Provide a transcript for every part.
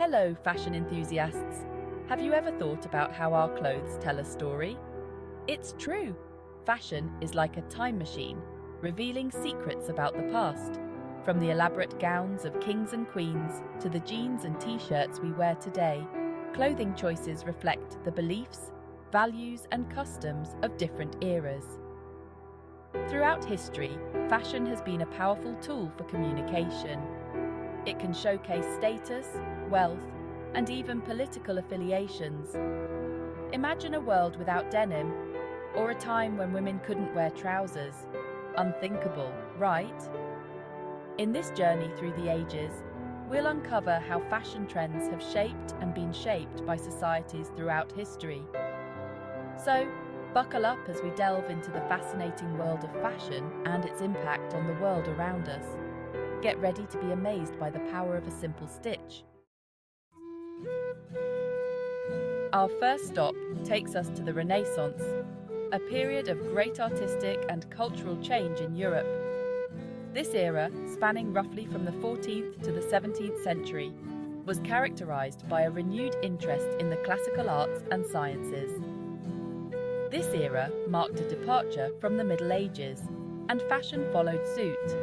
Hello, fashion enthusiasts. Have you ever thought about how our clothes tell a story? It's true. Fashion is like a time machine, revealing secrets about the past. From the elaborate gowns of kings and queens to the jeans and t-shirts we wear today, clothing choices reflect the beliefs, values, and customs of different eras. Throughout history, fashion has been a powerful tool for communication. It can showcase status, wealth, and even political affiliations. Imagine a world without denim, or a time when women couldn't wear trousers. Unthinkable, right? In this journey through the ages, we'll uncover how fashion trends have shaped and been shaped by societies throughout history. So, buckle up as we delve into the fascinating world of fashion and its impact on the world around us. Get ready to be amazed by the power of a simple stitch. Our first stop takes us to the Renaissance, a period of great artistic and cultural change in Europe. This era, spanning roughly from the 14th to the 17th century, was characterized by a renewed interest in the classical arts and sciences. This era marked a departure from the Middle Ages, and fashion followed suit.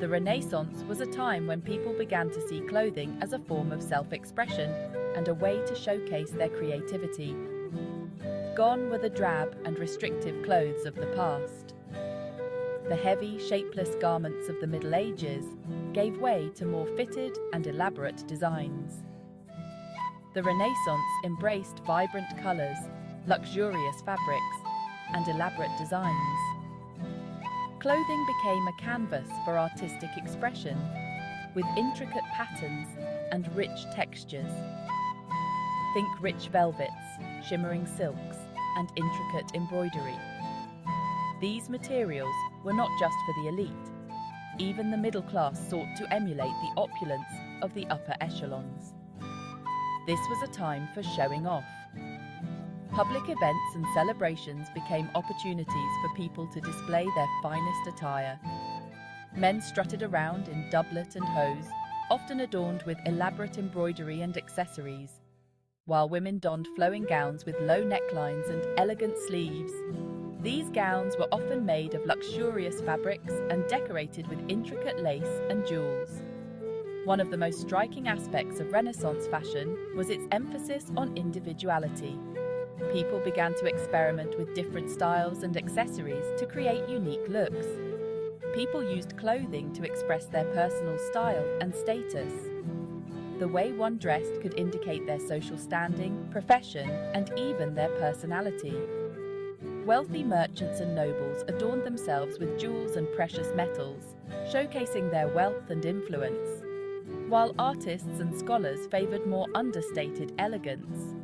The Renaissance was a time when people began to see clothing as a form of self-expression and a way to showcase their creativity. Gone were the drab and restrictive clothes of the past. The heavy, shapeless garments of the Middle Ages gave way to more fitted and elaborate designs. The Renaissance embraced vibrant colors, luxurious fabrics, and elaborate designs. Clothing became a canvas for artistic expression, with intricate patterns and rich textures. Think rich velvets, shimmering silks, and intricate embroidery. These materials were not just for the elite. Even the middle class sought to emulate the opulence of the upper echelons. This was a time for showing off. Public events and celebrations became opportunities for people to display their finest attire. Men strutted around in doublet and hose, often adorned with elaborate embroidery and accessories, while women donned flowing gowns with low necklines and elegant sleeves. These gowns were often made of luxurious fabrics and decorated with intricate lace and jewels. One of the most striking aspects of Renaissance fashion was its emphasis on individuality. People began to experiment with different styles and accessories to create unique looks. People used clothing to express their personal style and status. The way one dressed could indicate their social standing, profession, and even their personality. Wealthy merchants and nobles adorned themselves with jewels and precious metals, showcasing their wealth and influence, while artists and scholars favored more understated elegance.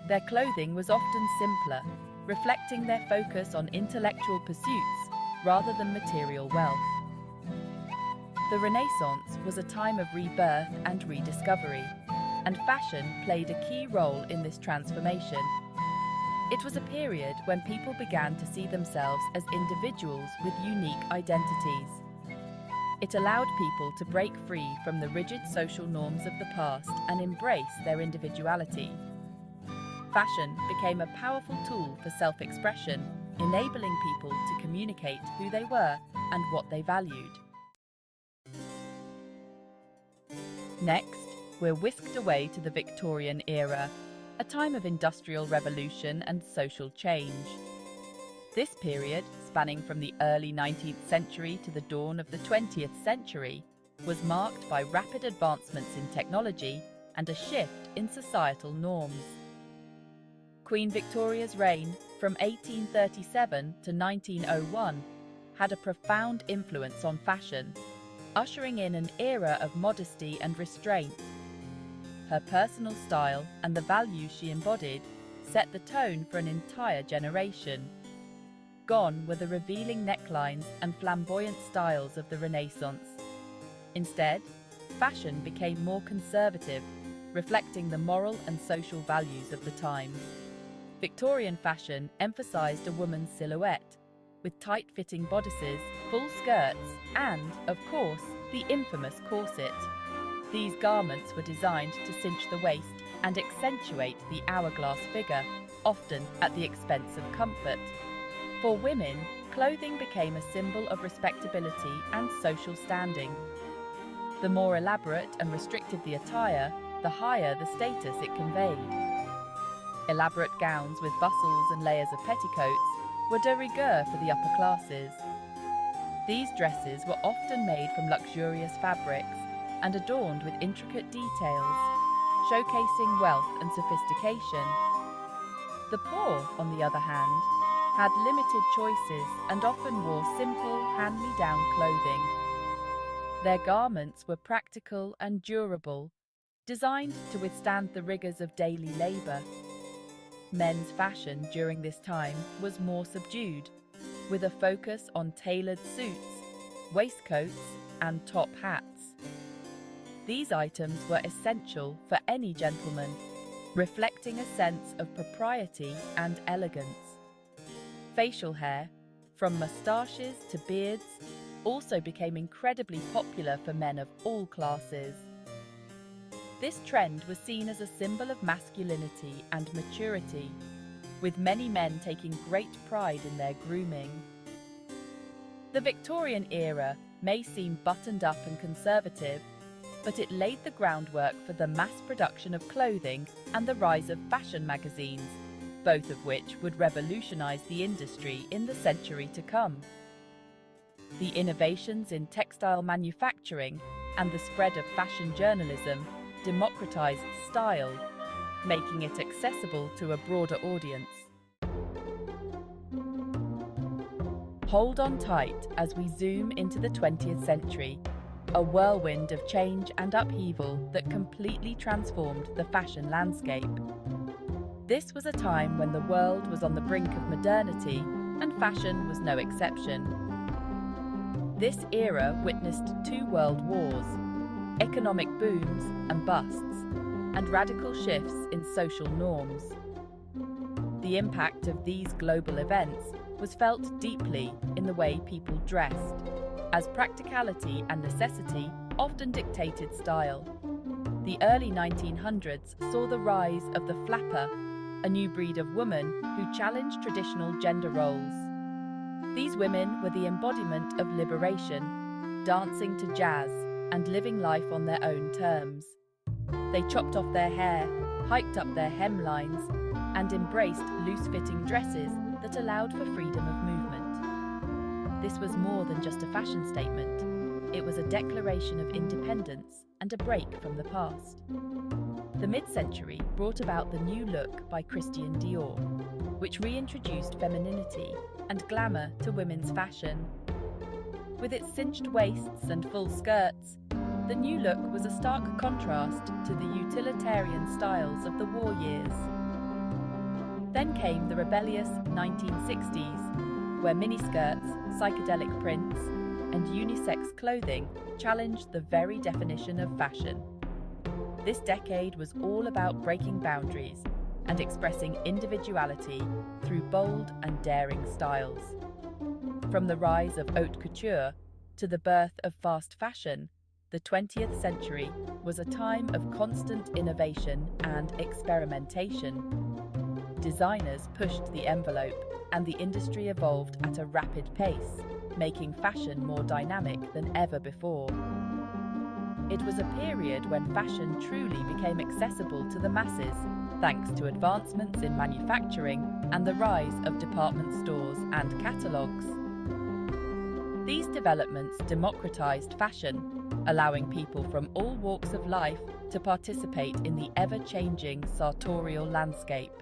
Their clothing was often simpler, reflecting their focus on intellectual pursuits rather than material wealth. The Renaissance was a time of rebirth and rediscovery, and fashion played a key role in this transformation. It was a period when people began to see themselves as individuals with unique identities. It allowed people to break free from the rigid social norms of the past and embrace their individuality. Fashion became a powerful tool for self-expression, enabling people to communicate who they were and what they valued. Next, we're whisked away to the Victorian era, a time of industrial revolution and social change. This period, spanning from the early 19th century to the dawn of the 20th century, was marked by rapid advancements in technology and a shift in societal norms. Queen Victoria's reign, from 1837 to 1901, had a profound influence on fashion, ushering in an era of modesty and restraint. Her personal style and the values she embodied set the tone for an entire generation. Gone were the revealing necklines and flamboyant styles of the Renaissance. Instead, fashion became more conservative, reflecting the moral and social values of the time. Victorian fashion emphasized a woman's silhouette, with tight-fitting bodices, full skirts, and, of course, the infamous corset. These garments were designed to cinch the waist and accentuate the hourglass figure, often at the expense of comfort. For women, clothing became a symbol of respectability and social standing. The more elaborate and restrictive the attire, the higher the status it conveyed. Elaborate gowns with bustles and layers of petticoats were de rigueur for the upper classes. These dresses were often made from luxurious fabrics and adorned with intricate details, showcasing wealth and sophistication. The poor, on the other hand, had limited choices and often wore simple, hand-me-down clothing. Their garments were practical and durable, designed to withstand the rigors of daily labor. Men's fashion during this time was more subdued, with a focus on tailored suits, waistcoats, and top hats. These items were essential for any gentleman, reflecting a sense of propriety and elegance. Facial hair, from moustaches to beards, also became incredibly popular for men of all classes. This trend was seen as a symbol of masculinity and maturity, with many men taking great pride in their grooming. The Victorian era may seem buttoned up and conservative, but it laid the groundwork for the mass production of clothing and the rise of fashion magazines, both of which would revolutionize the industry in the century to come. The innovations in textile manufacturing and the spread of fashion journalism democratized style, making it accessible to a broader audience. Hold on tight as we zoom into the 20th century, a whirlwind of change and upheaval that completely transformed the fashion landscape. This was a time when the world was on the brink of modernity, and fashion was no exception. This era witnessed 2 world wars, economic booms and busts, and radical shifts in social norms. The impact of these global events was felt deeply in the way people dressed, as practicality and necessity often dictated style. The early 1900s saw the rise of the flapper, a new breed of woman who challenged traditional gender roles. These women were the embodiment of liberation, dancing to jazz and living life on their own terms. They chopped off their hair, hiked up their hemlines, and embraced loose-fitting dresses that allowed for freedom of movement. This was more than just a fashion statement. It was a declaration of independence and a break from the past. The mid-century brought about the new look by Christian Dior, which reintroduced femininity and glamour to women's fashion. With its cinched waists and full skirts, the new look was a stark contrast to the utilitarian styles of the war years. Then came the rebellious 1960s, where miniskirts, psychedelic prints, and unisex clothing challenged the very definition of fashion. This decade was all about breaking boundaries and expressing individuality through bold and daring styles. From the rise of haute couture to the birth of fast fashion, the 20th century was a time of constant innovation and experimentation. Designers pushed the envelope, and the industry evolved at a rapid pace, making fashion more dynamic than ever before. It was a period when fashion truly became accessible to the masses, thanks to advancements in manufacturing and the rise of department stores and catalogues. These developments democratized fashion, allowing people from all walks of life to participate in the ever-changing sartorial landscape.